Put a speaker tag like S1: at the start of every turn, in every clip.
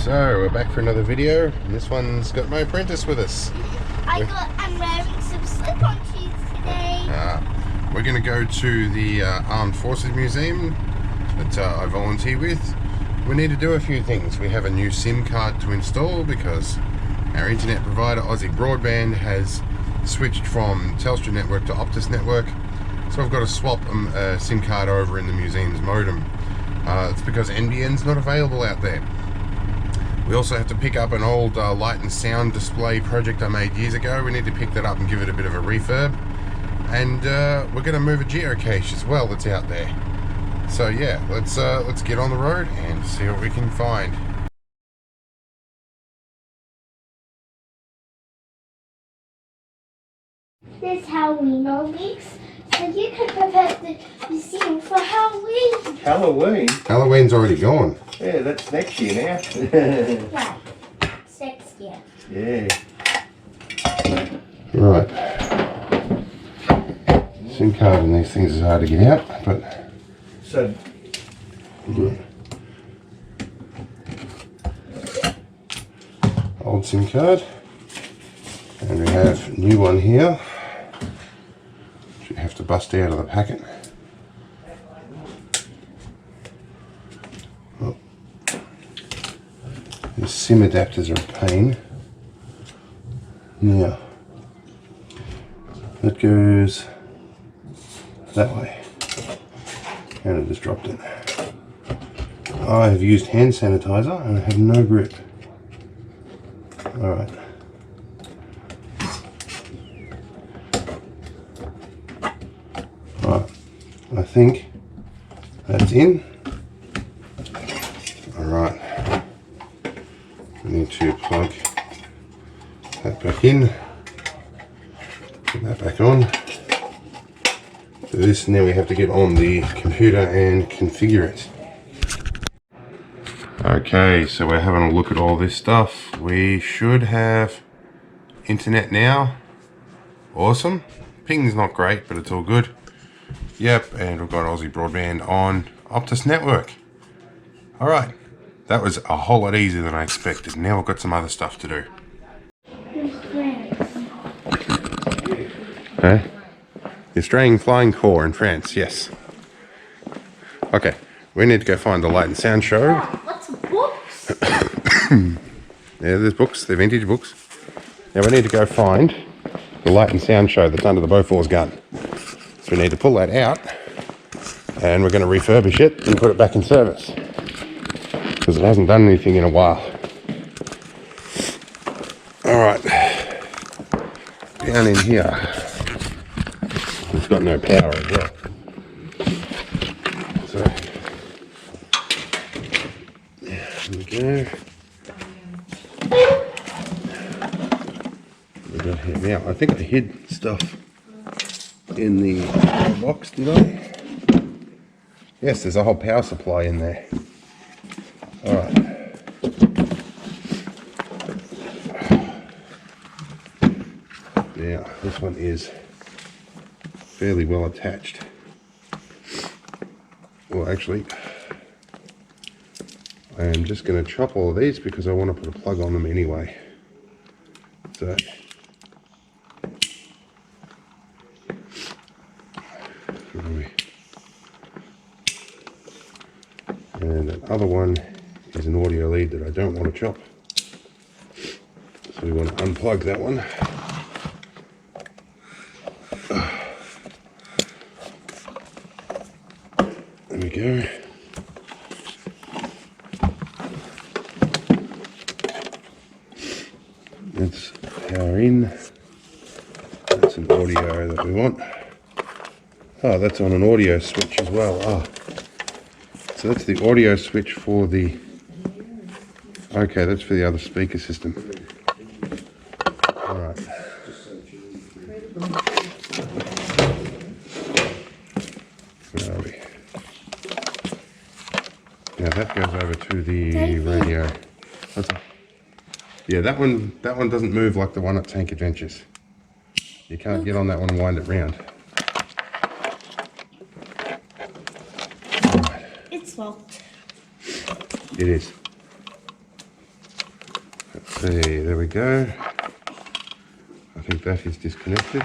S1: So we're back for another video, and this one's got my apprentice with us.
S2: I'm wearing some slip-on shoes today.
S1: We're going to go to the Armed Forces Museum that I volunteer with. We need to do a few things. We have a new SIM card to install because our internet provider, Aussie Broadband, has switched from Telstra network to Optus network. So I've got to swap a SIM card over in the museum's modem. It's because NBN's not available out there. We also have to pick up an old light and sound display project I made years ago. We need to pick that up and give it a bit of a refurb. And we're going to move a geocache as well that's out there. So yeah, let's get on the road and see what we can find.
S2: This Halloween weeks, so you can prepare the museum for Halloween.
S3: Halloween?
S1: Halloween's already gone.
S3: Yeah, that's next year now.
S2: Right, it's next year.
S3: Yeah.
S1: Right. SIM card and these things is hard to get out, but
S3: So,
S1: good. Old SIM card, and we have a new one here. You have to bust out of the packet. Oh. The SIM adapters are a pain. Now, that goes that way. And I just dropped it. I have used hand sanitizer and I have no grip. Alright. Right, I think that's in. Alright, we need to plug that back in, put that back on, do this, and then we have to get on the computer and configure it. Okay, so we're having a look at all this stuff. We should have internet now. Awesome. Ping's not great, but it's all good. Yep, and we've got Aussie Broadband on Optus network. Alright, that was a whole lot easier than I expected. Now we've got some other stuff to do. Okay. The Australian Flying Corps in France, yes. Okay, we need to go find the Light and Sound show.
S2: Wow, lots of books.
S1: Yeah, there's books, they're vintage books. Now we need to go find the Light and Sound show that's under the Beaufort's gun. So we need to pull that out, and we're going to refurbish it and put it back in service because it hasn't done anything in a while. Alright, down in here, it's got no power as well. So, there we go. What we got here now? I think I hid stuff in the box, did I? Yes, there's a whole power supply in there. Alright. Now, this one is fairly well attached. Well, actually, I am just going to chop all of these because I want to put a plug on them anyway. So, and that other one is an audio lead that I don't want to chop. So we want to unplug that one. There we go. That's power in. That's an audio that we want. Oh, that's on an audio switch as well. Oh. So that's the audio switch for the... Okay, that's for the other speaker system. Alright. Where are we? Now that goes over to the radio. Yeah, that one doesn't move like the one at Tank Adventures. You can't get on that one and wind it round.
S2: It's locked.
S1: It is. see, there we go. I think that is disconnected.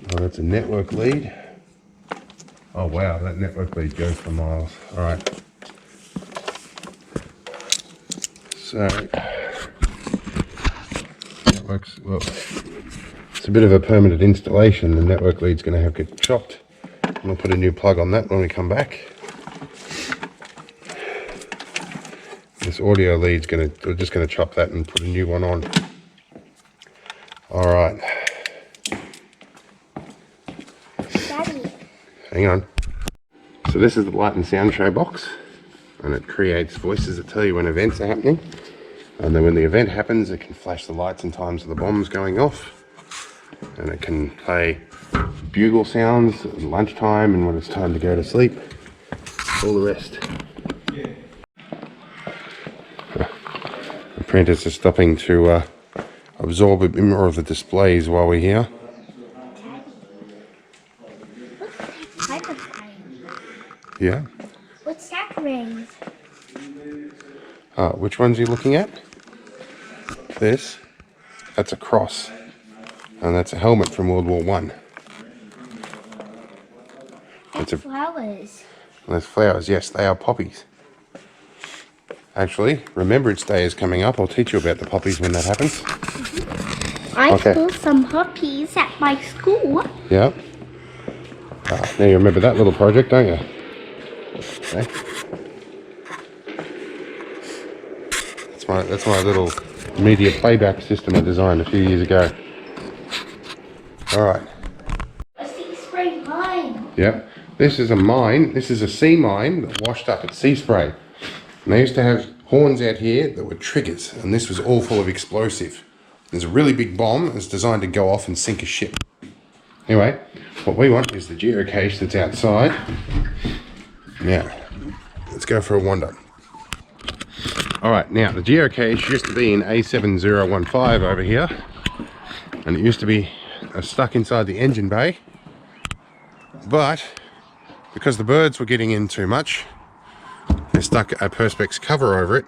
S1: Oh, that's a network lead. Oh wow, that network lead goes for miles. All right. So, networks, well, it's a bit of a permanent installation. The network lead's going to have to get chopped. And we'll put a new plug on that when we come back. This audio lead's we're just going to chop that and put a new one on. All right.
S2: Daddy.
S1: Hang on. So this is the light and sound show box, and it creates voices that tell you when events are happening. And then when the event happens, it can flash the lights and times of the bombs going off. And it can play bugle sounds at lunchtime and when it's time to go to sleep. All the rest. The printers are stopping to absorb a bit more of the displays while we're here.
S2: What's that ring?
S1: Yeah.
S2: What's that ring?
S1: Which ones are you looking at? This. That's a cross. And that's a helmet from World War One.
S2: It's flowers.
S1: Those flowers, yes, they are poppies. Actually, Remembrance Day is coming up. I'll teach you about the poppies when that happens.
S2: I saw some poppies at my school.
S1: Yeah. Now you remember that little project, don't you? Okay. That's my little media playback system I designed a few years ago. All right.
S2: A sea spray mine.
S1: Yep. This is a mine. This is a sea mine that washed up at Sea Spray. And they used to have horns out here that were triggers, and this was all full of explosive. There's a really big bomb that's designed to go off and sink a ship. Anyway, what we want is the geocache that's outside. Now, let's go for a wander. All right, now the geocache used to be in A7015 over here, and it used to be stuck inside the engine bay, but because the birds were getting in too much, they stuck a Perspex cover over it.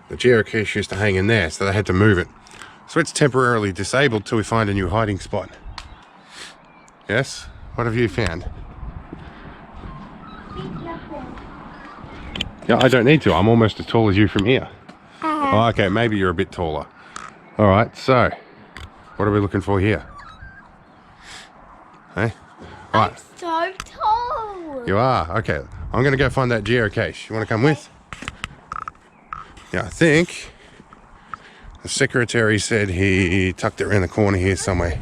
S1: The geocache used to hang in there, so they had to move it. So it's temporarily disabled till we find a new hiding spot. Yes? What have you found? Yeah, I don't need to. I'm almost as tall as you from here. Oh, okay, maybe you're a bit taller. All right, so what are we looking for here? Hey? All right.
S2: I'm so tall.
S1: You are? Okay. I'm going to go find that geocache. You want to come with? Yeah, I think the secretary said he tucked it around the corner here somewhere.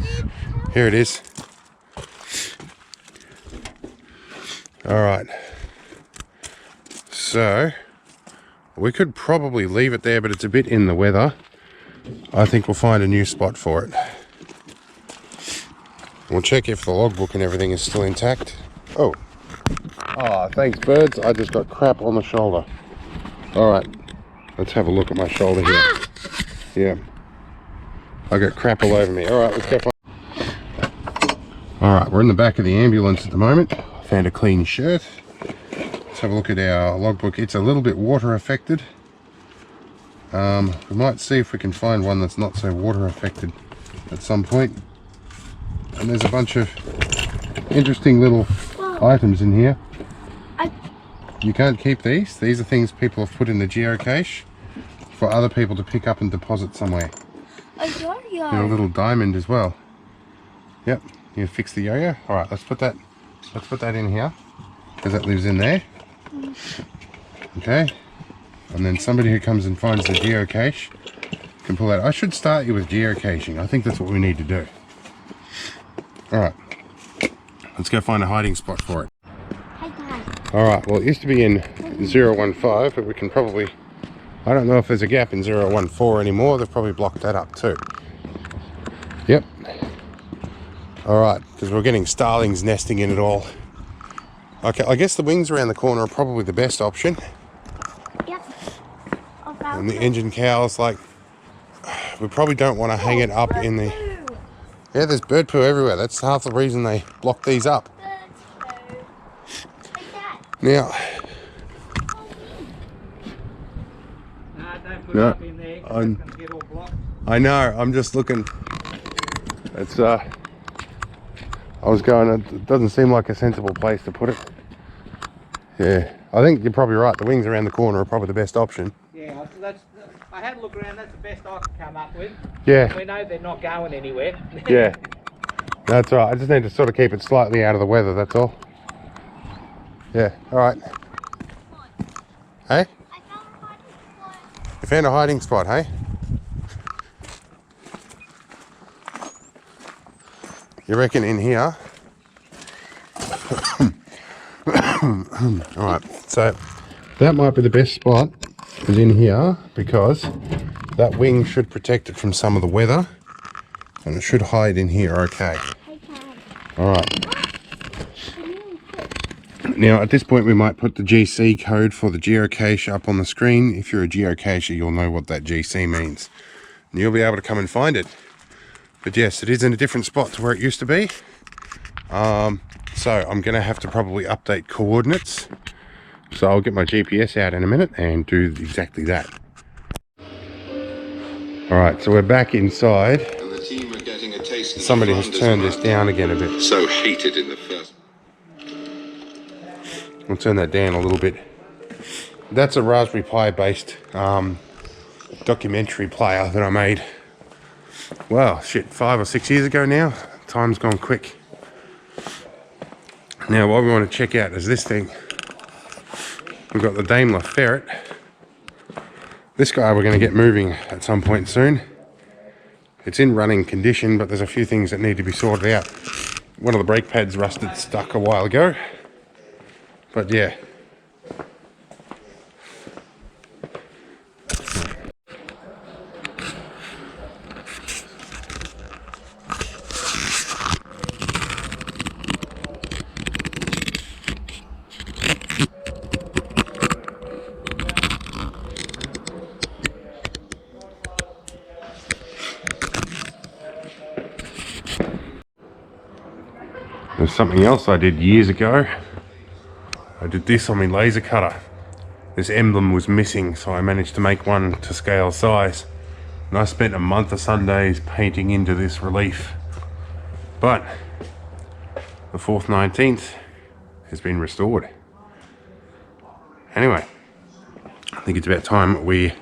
S1: Here it is. All right. So we could probably leave it there, but it's a bit in the weather. I think we'll find a new spot for it. We'll check if the logbook and everything is still intact. Oh, thanks birds. I just got crap on the shoulder. All right, let's have a look at my shoulder here. Yeah, I got crap all over me. All right, let's go find. All right, we're in the back of the ambulance at the moment. Found a clean shirt. Let's have a look at our logbook. It's a little bit water affected. We might see if we can find one that's not so water affected at some point. And there's a bunch of interesting little items in here. You can't keep these. These are things people have put in the geocache for other people to pick up and deposit somewhere.
S2: A yo-yo.
S1: And a little diamond as well. Yep. You fix the yo-yo. All right, let's put that in here because that lives in there. Okay. And then somebody who comes and finds the geocache can pull that. I should start you with geocaching. I think that's what we need to do. All right. Let's go find a hiding spot for it.
S2: Hi, Dad.
S1: All right. Well, it used to be in 015, but we can probably. I don't know if there's a gap in 014 anymore. They've probably blocked that up too. Yep. All right, because we're getting starlings nesting in it all. Okay, I guess the wings around the corner are probably the best option.
S2: Yep.
S1: And the engine cowls, like, we probably don't want to hang it up in the... Yeah, there's bird poo everywhere. That's half the reason they blocked these up. Now,
S4: Don't put
S1: No,
S4: it up in there, 'cause it's going to get all blocked.
S1: I know, I'm just looking. It's I was going, it doesn't seem like a sensible place to put it. Yeah, I think you're probably right. The wings around the corner are probably the best option.
S4: Yeah, so I had a look around, that's the best I could come up with.
S1: Yeah.
S4: We know they're not going anywhere.
S1: Yeah, that's right. I just need to sort of keep it slightly out of the weather, that's all. Yeah, all right. Hey? You found a hiding spot, hey? You reckon in here? Alright, so that might be the best spot, is in here, because that wing should protect it from some of the weather, and it should hide in here okay. Alright. Now at this point we might put the GC code for the geocache up on the screen. If you're a geocacher, you'll know what that GC means. And you'll be able to come and find it. But yes, it is in a different spot to where it used to be. So I'm going to have to probably update coordinates. So I'll get my GPS out in a minute and do exactly that. Alright, so we're back inside.
S5: And the team are getting a taste.
S1: Somebody has turned this down again a bit.
S5: So heated in the first.
S1: I'll turn that down a little bit. That's a Raspberry Pi based documentary player that I made. Well, shit, 5 or 6 years ago now. Time's gone quick. Now what we want to check out is this thing. We've got the Daimler Ferret. This guy we're going to get moving at some point soon. It's in running condition, but there's a few things that need to be sorted out. One of the brake pads rusted stuck a while ago. But yeah. There's something else I did years ago. I did this on my laser cutter. This emblem was missing, so I managed to make one to scale size. And I spent a month of Sundays painting into this relief. But the 4th 19th has been restored. Anyway, I think it's about time we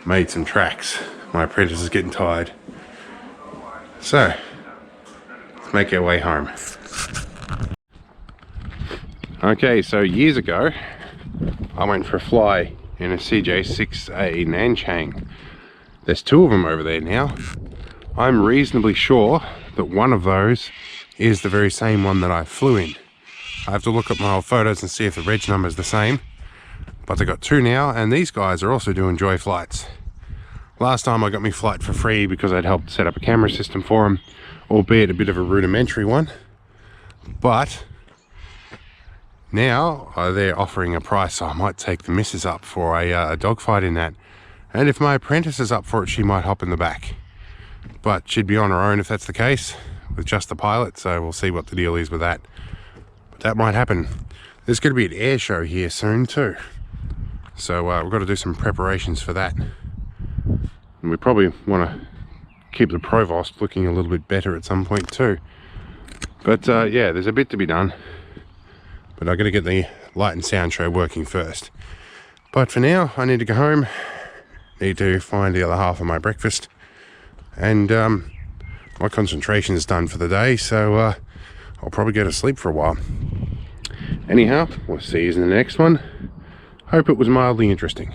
S1: made some tracks. My apprentice is getting tired. So, let's make our way home. Okay, so years ago, I went for a fly in a CJ6A Nanchang. There's 2 of them over there now. I'm reasonably sure that one of those is the very same one that I flew in. I have to look at my old photos and see if the reg number is the same. But they got 2 now, and these guys are also doing joy flights. Last time I got me flight for free because I'd helped set up a camera system for them, albeit a bit of a rudimentary one. But now they're offering a price, so I might take the missus up for a dogfight in that. And if my apprentice is up for it, she might hop in the back. But she'd be on her own if that's the case, with just the pilot, so we'll see what the deal is with that. But that might happen. There's going to be an air show here soon too. So we've got to do some preparations for that. And we probably want to keep the Provost looking a little bit better at some point too. But yeah, there's a bit to be done. But I've got to get the light and sound show working first. But for now, I need to go home. Need to find the other half of my breakfast. And my concentration is done for the day, so I'll probably go to sleep for a while. Anyhow, we'll see you in the next one. Hope it was mildly interesting.